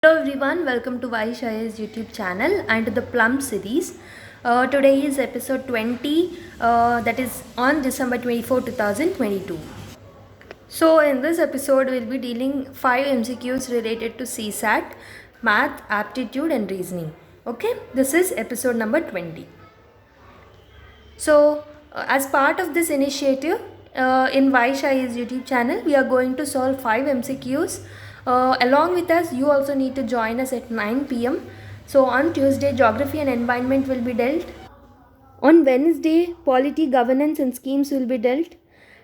Hello everyone, welcome to Vysh IAS YouTube channel and the Plum series. Today is episode 20, that is on December 24, 2022. So in this episode we'll be dealing 5 MCQs related to CSAT, math, aptitude and reasoning. Okay, this is episode number 20. So as part of this initiative, in Vysh IAS YouTube channel, we are going to solve 5 MCQs. Along with us, you also need to join us at 9 p.m. So on Tuesday, geography and environment will be dealt. On Wednesday, polity, governance and schemes will be dealt.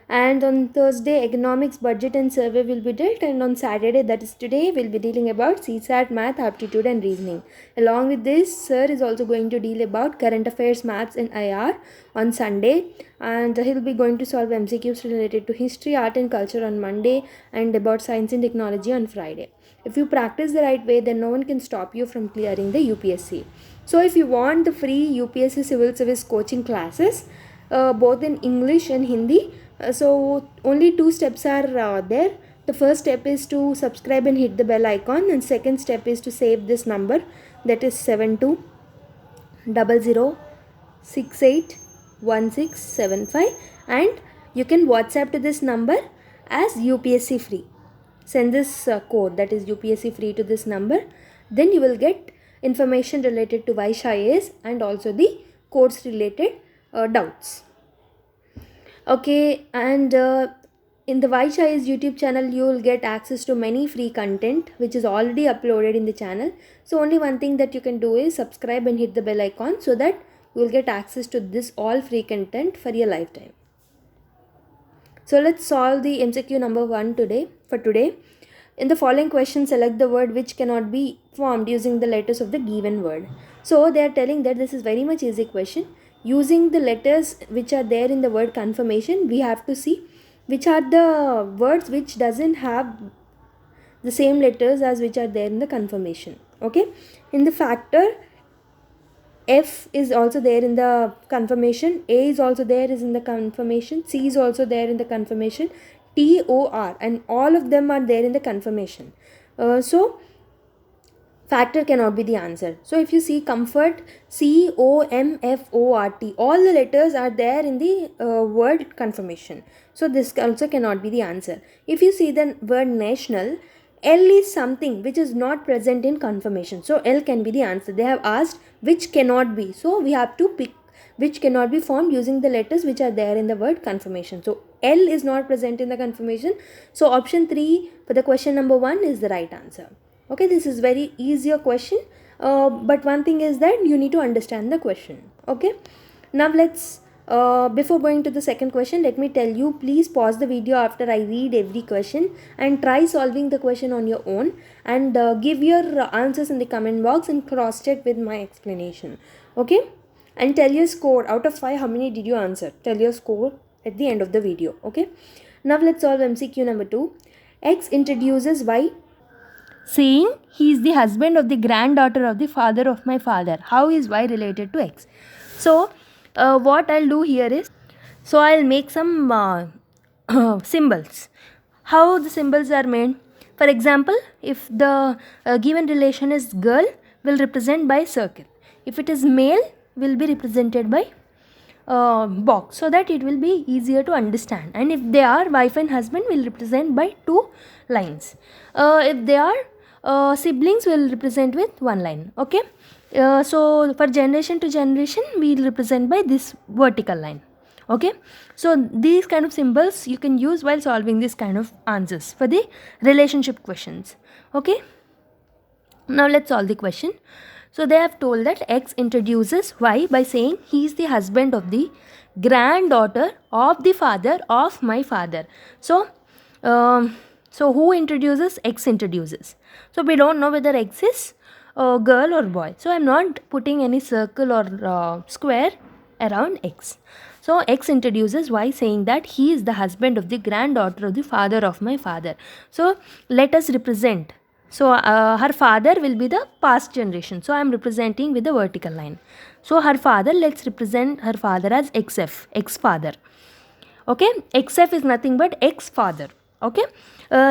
And on Thursday, economics, budget and survey will be dealt. And on Saturday, that is today, we'll be dealing about CSAT, math, aptitude and reasoning. Along with this, sir is also going to deal about current affairs, maths and IR on Sunday. And he'll be going to solve MCQs related to history, art and culture on Monday and about science and technology on Friday. If you practice the right way, then no one can stop you from clearing the UPSC. So if you want the free UPSC civil service coaching classes, both in English and Hindi, so only 2 steps are there. The first step is to subscribe and hit the bell icon, and second step is to save this number, that is 7200681675, and you can WhatsApp to this number as UPSC free. Send this code, that is UPSC free, to this number. Then you will get information related to Vysh IAS and also the course related doubts. Okay, and in the Vysh IAS YouTube channel, you will get access to many free content which is already uploaded in the channel. So only one thing that you can do is subscribe and hit the bell icon so that you will get access to this all free content for your lifetime. So let's solve the MCQ number 1 for today. In the following question, select the word which cannot be formed using the letters of the given word. So they are telling that this is very much easy question. Using the letters which are there in the word confirmation, we have to see which are the words which doesn't have the same letters as which are there in the confirmation. Okay, in the factor, F is also there in the confirmation, A is also there is in the confirmation, C is also there in the confirmation, T, O, R, and all of them are there in the confirmation. So factor cannot be the answer. So if you see comfort, COMFORT, all the letters are there in the word confirmation. So this also cannot be the answer. If you see the word national, L is something which is not present in confirmation. So L can be the answer. They have asked which cannot be. So we have to pick which cannot be formed using the letters which are there in the word confirmation. So L is not present in the confirmation. So option 3 for the question number 1 is the right answer. Okay, this is very easier question, but one thing is that you need to understand the question. Okay, now let's before going to the second question, let me tell you, please pause the video after I read every question and try solving the question on your own, and give your answers in the comment box and cross check with my explanation. Okay, and tell your score out of 5, how many did you answer. Tell your score at the end of the video. Okay, now let's solve MCQ number 2. X introduces Y saying he is the husband of the granddaughter of the father of my father. How is Y related to X? So what I'll do here is, so I'll make some symbols. How the symbols are made? For example, if the given relation is girl, will represent by circle. If it is male, will be represented by box, so that it will be easier to understand. And if they are wife and husband, will represent by 2 lines. If they are siblings, will represent with 1 line. Okay, so for generation to generation, we will represent by this vertical line. Okay, so these kind of symbols you can use while solving this kind of answers for the relationship questions. Okay, now let's solve the question. So they have told that X introduces Y by saying he is the husband of the granddaughter of the father of my father. So so who introduces? X introduces. So we don't know whether X is girl or boy. So I'm not putting any circle or square around X. So X introduces Y saying that he is the husband of the granddaughter of the father of my father. So let us represent. So her father will be the past generation. So I am representing with the vertical line. So her father, let's represent her father as XF, X father. Okay, XF is nothing but X father. Okay.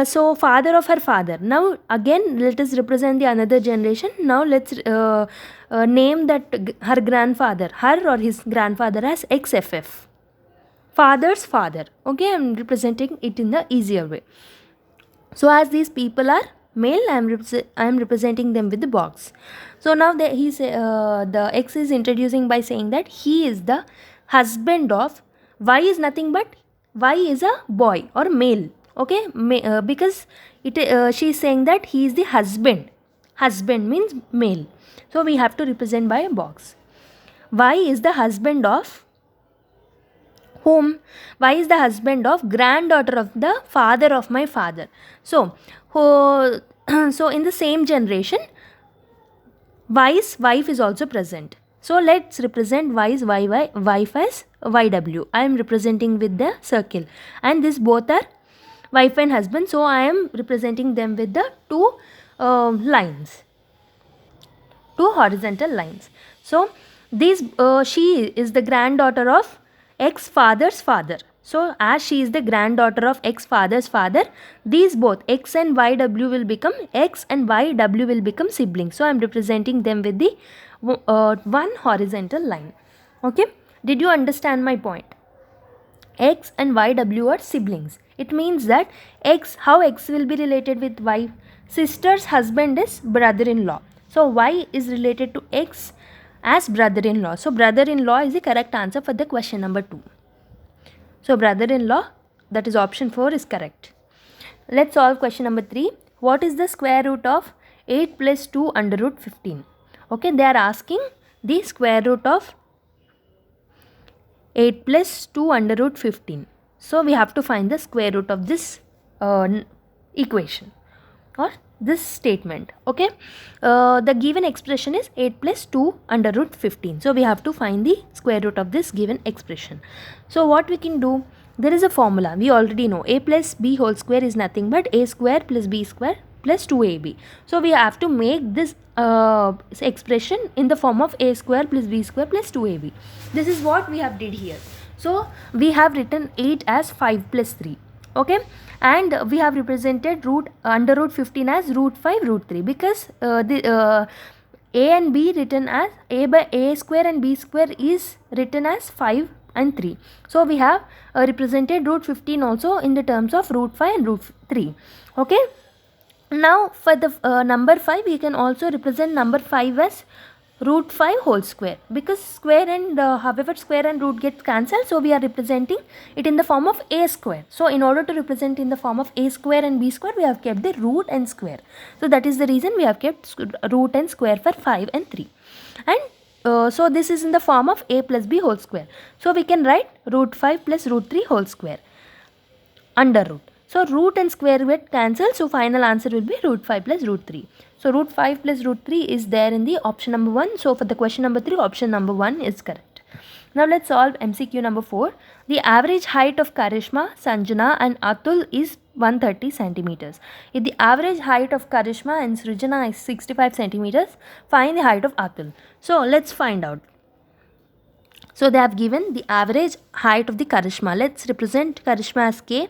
So father of her father. Now again let us represent the another generation. Now let's name that her grandfather, her or his grandfather as XFF. Father's father. Okay, I'm representing it in the easier way. So as these people are male, I am representing them with the box. So now the X is introducing by saying that he is the husband of Y is nothing but Y is a boy or male. Okay, because she is saying that he is the husband. Husband means male. So we have to represent by a box. Y is the husband of whom? Y is the husband of granddaughter of the father of my father. So, so in the same generation, Y's wife is also present. So let's represent Y's wife as YW. I am representing with the circle, and this both are wife and husband. So I am representing them with the two lines, two horizontal lines. So this she is the granddaughter of ex father's father. So as she is the granddaughter of ex father's father, these both X and YW will become X and YW will become siblings. So I am representing them with the one horizontal line. Okay, did you understand my point? X and YW are siblings. It means that how X will be related with Y? Sister's husband is brother-in-law. So Y is related to X as brother-in-law. So brother-in-law is the correct answer for the question number 2. So brother-in-law, that is option 4 is correct. Let's solve question number 3. What is the square root of 8 plus 2 under root 15? Okay, they are asking the square root of 8 plus 2 under root 15. So we have to find the square root of this equation or this statement. Okay, the given expression is 8 plus 2 under root 15. So we have to find the square root of this given expression. So what we can do, there is a formula we already know. A plus b whole square is nothing but a square plus b square plus 2ab. So we have to make this expression in the form of a square plus b square plus 2ab. This is what we have did here. So we have written 8 as 5 plus 3. Okay, and we have represented root under root 15 as root 5 root 3 because a and b written as a by a square and b square is written as 5 and 3. So we have represented root 15 also in the terms of root 5 and root 3. Okay, now for the number 5 we can also represent number 5 as root 5 whole square because square and however square and root gets cancelled, so we are representing it in the form of a square. So in order to represent in the form of a square and b square, we have kept the root and square. So that is the reason we have kept root and square for 5 and 3. And so this is in the form of a plus b whole square. So we can write root 5 plus root 3 whole square under root. So root and square get cancelled, so final answer will be root 5 plus root 3. So root 5 plus root 3 is there in the option number 1. So for the question number 3, option number 1 is correct. Now let's solve MCQ number 4. The average height of Karishma, Sanjana and Atul is 130 centimeters. If the average height of Karishma and Srijana is 65 centimeters, find the height of Atul. So let's find out. So they have given the average height of the Karishma. Let's represent Karishma as K,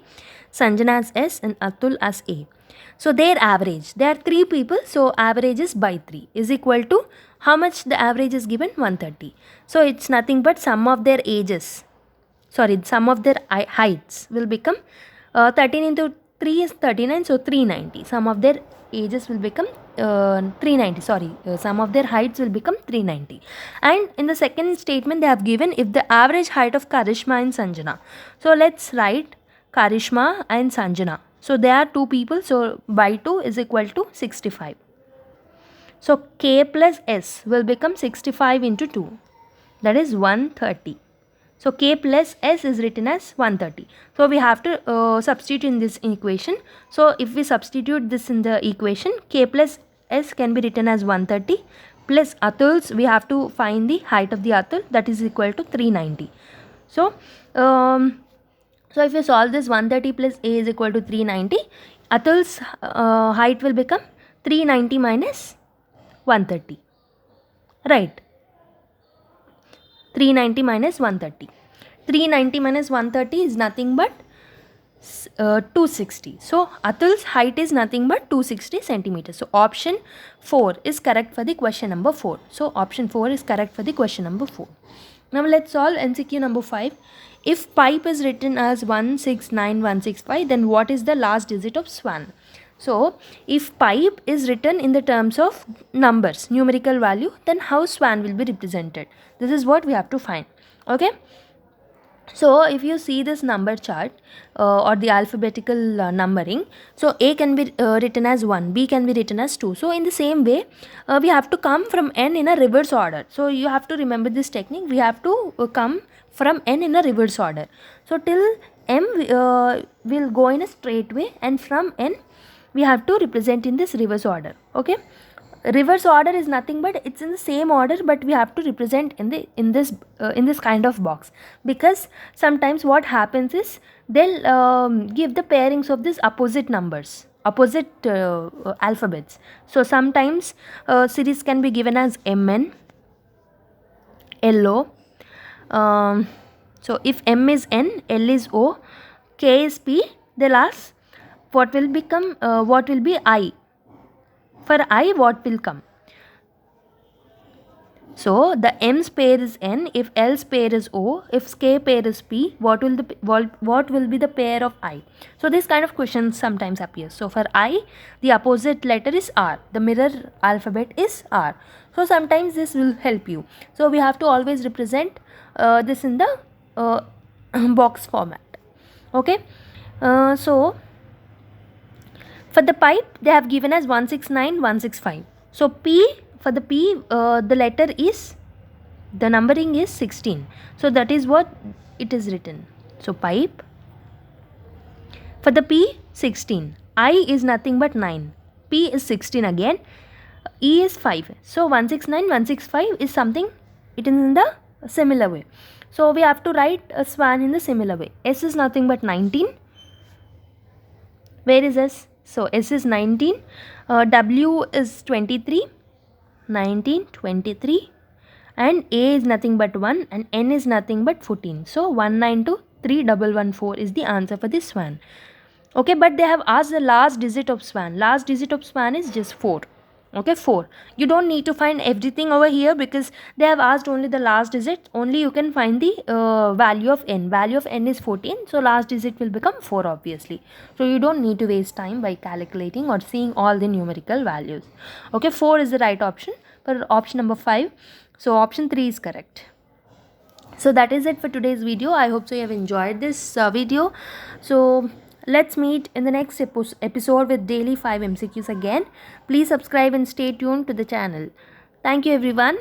Sanjana as S and Atul as A. So their average, there are 3 people, so average is by 3 is equal to how much the average is given? 130. So it's nothing but sum of their ages, sum of their heights will become 13 into 3 is 39, so 390. Sum of their ages will become 390, sum of their heights will become 390. And in the second statement they have given if the average height of Karishma and Sanjana. So let's write Karishma and Sanjana. So there are 2 people, so by 2 is equal to 65. So K plus S will become 65 into 2, that is 130. So K plus S is written as 130. So we have to substitute in this equation. So if we substitute this in the equation, K plus S can be written as 130 plus Atul's, we have to find the height of the Atul, that is equal to 390. So if you solve this, 130 plus A is equal to 390. Atul's height will become 390 minus 130. Right. 390 minus 130. 390 minus 130 is nothing but 260. So Atul's height is nothing but 260 centimeters. So option 4 is correct for the question number 4. So option 4 is correct for the question number 4. Now let's solve MCQ number 5. If pipe is written as 169165, then what is the last digit of swan? So if pipe is written in the terms of numbers, numerical value, then how swan will be represented? This is what we have to find. Okay. So if you see this number chart or the alphabetical numbering, so A can be written as 1, B can be written as 2. So in the same way, we have to come from N in a reverse order. So you have to remember this technique. We have to come from N in a reverse order. So till M will go in a straight way, and from N we have to represent in this reverse order. Okay. Reverse order is nothing but it's in the same order, but we have to represent in this kind of box, because sometimes what happens is they'll give the pairings of these opposite numbers, opposite alphabets. So sometimes series can be given as MN, LO. So if M is N, L is O, K is P, they'll ask what will be I. For I, what will come? So the M's pair is N, if L's pair is O, if K pair is P, what will be the pair of I? So this kind of questions sometimes appears. So for I, the opposite letter is R. The mirror alphabet is R. So sometimes this will help you. So we have to always represent this in the box format. Okay. So for the pipe, they have given as 169165. So for the P, the letter is, the numbering is 16. So that is what it is written. So pipe. For the P, 16. I is nothing but 9. P is 16 again. E is 5. So 169165 is something, it is in the similar way. So we have to write a swan in the similar way. S is nothing but 19. Where is S? So S is 19, W is 23, 19, 23, and A is nothing but 1, and N is nothing but 14. So 1923114 is the answer for this swan. Okay, but they have asked the last digit of swan. Last digit of swan is just 4. Okay, 4. You don't need to find everything over here, because they have asked only the last digit. Only you can find the value of N. Value of N is 14. So last digit will become 4, obviously. So you don't need to waste time by calculating or seeing all the numerical values. Okay, 4 is the right option for option number 5. So option 3 is correct. So that is it for today's video. I hope so you have enjoyed this video. So let's meet in the next episode with daily 5 MCQs again. Please subscribe and stay tuned to the channel. Thank you everyone.